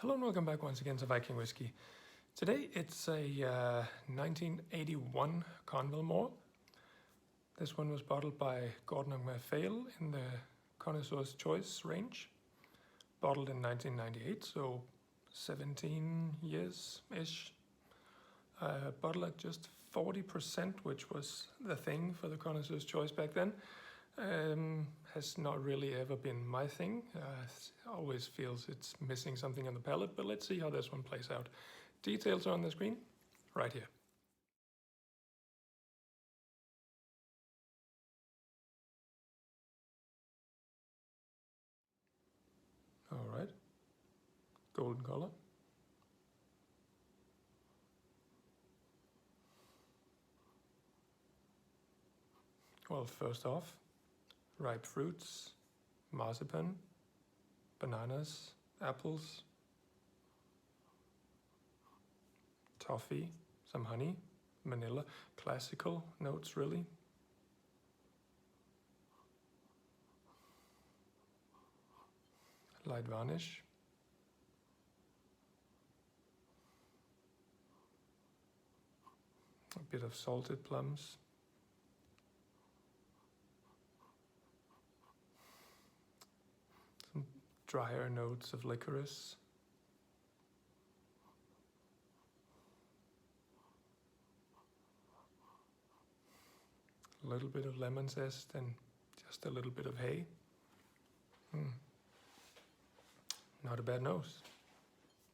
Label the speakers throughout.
Speaker 1: Hello and welcome back once again to Viking Whiskey. Today it's a 1981 Convalmore. This one was bottled by Gordon and MacPhail in the Connoisseurs Choice range. Bottled in 1998, so 17 years-ish. Bottled at just 40%, which was the thing for the Connoisseurs Choice back then. Has not really ever been my thing. Always feels it's missing something on the palate, but let's see how this one plays out. Details are on the screen, right here. All right, golden color. Well, first off, ripe fruits, marzipan, bananas, apples, toffee, some honey, vanilla, classical notes really. Light varnish. A bit of salted plums. Some drier notes of licorice. A little bit of lemon zest and just a little bit of hay. Not a bad nose.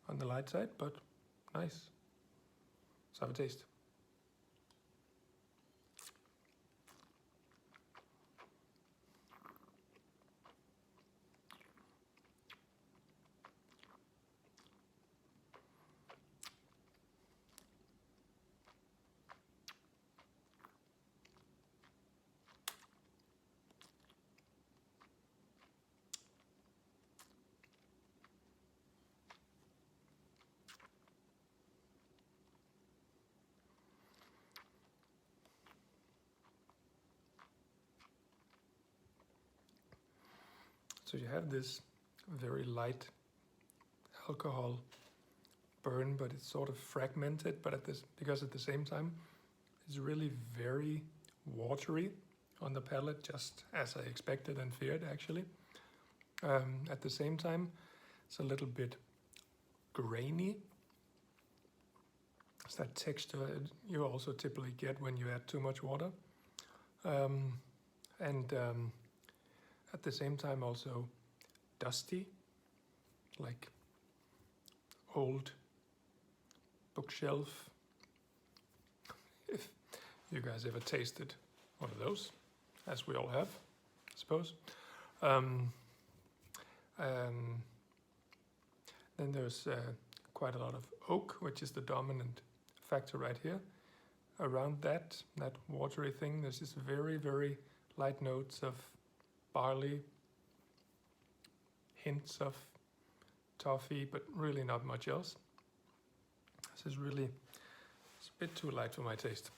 Speaker 1: On the light side, but nice. Let's have a taste. So you have this very light alcohol burn, but it's sort of fragmented, but because at the same time, it's really very watery on the palate, just as I expected and feared actually. At the same time, it's a little bit grainy. It's that texture you also typically get when you add too much water. At the same time also dusty, like old bookshelf. If you guys ever tasted one of those, as we all have, I suppose. Then there's quite a lot of oak, which is the dominant factor right here. Around that watery thing, there's this very, very light notes of barley, hints of toffee, but really not much else. This is really, it's a bit too light for my taste.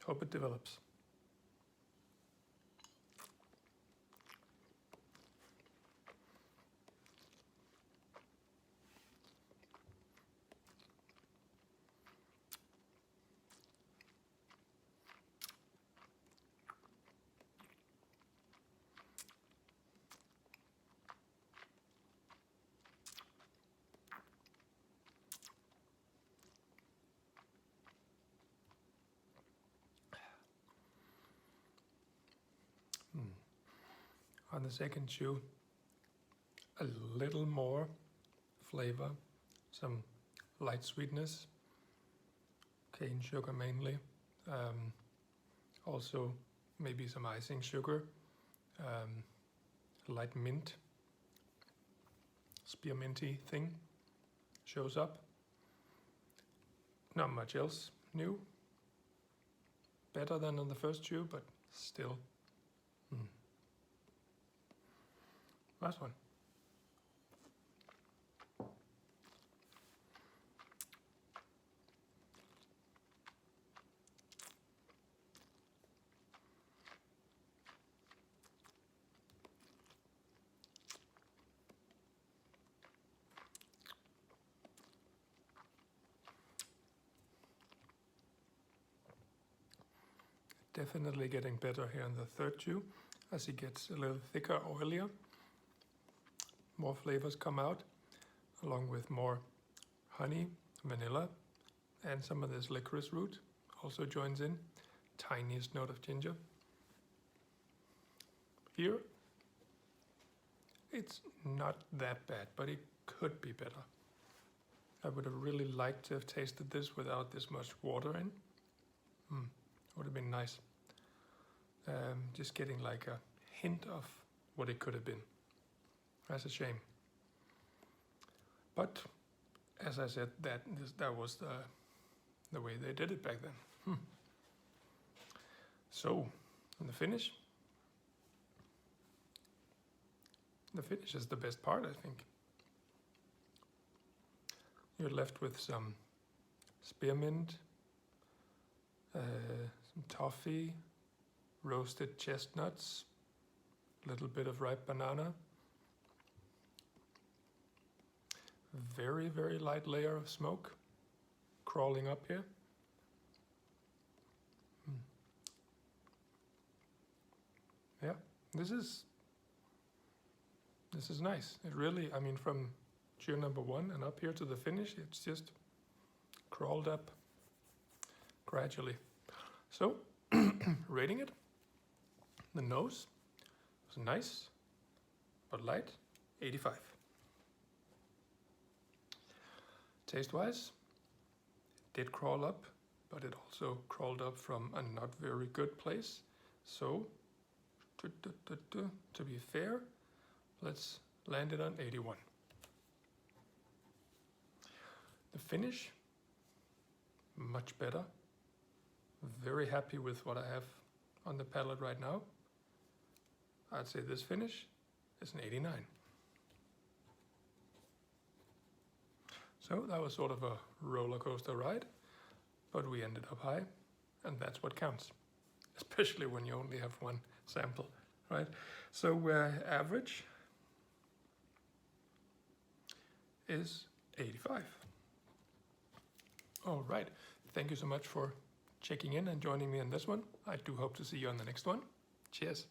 Speaker 1: Hope it develops. On the second chew, a little more flavor, some light sweetness, cane sugar mainly, also maybe some icing sugar, light mint, spearminty thing shows up. Not much else new. Better than on the first chew, but still. Last one. definitely getting better here in the third chew as he gets a little thicker, oilier. More flavors come out, along with more honey, vanilla, and some of this licorice root also joins in. Tiniest note of ginger. Here, it's not that bad, but it could be better. I would have really liked to have tasted this without this much water in. Would have been nice. Just getting like a hint of what it could have been. That's a shame. But as I said, that was the way they did it back then. So, in the finish. The finish is the best part, I think. You're left with some spearmint, some toffee, roasted chestnuts, a little bit of ripe banana. Very, very light layer of smoke crawling up here. Yeah, this is nice. It really, I mean, from chew number 1 and up here to the finish, it's just crawled up gradually. So, rating it, the nose was nice, but light, 85. Taste-wise, it did crawl up, but it also crawled up from a not very good place. So, to be fair, let's land it on 81. The finish, much better. Very happy with what I have on the palate right now. I'd say this finish is an 89. So that was sort of a roller coaster ride, but we ended up high, and that's what counts, especially when you only have one sample, right? So average is 85. All right, thank you so much for checking in and joining me on this one. I do hope to see you on the next one. Cheers.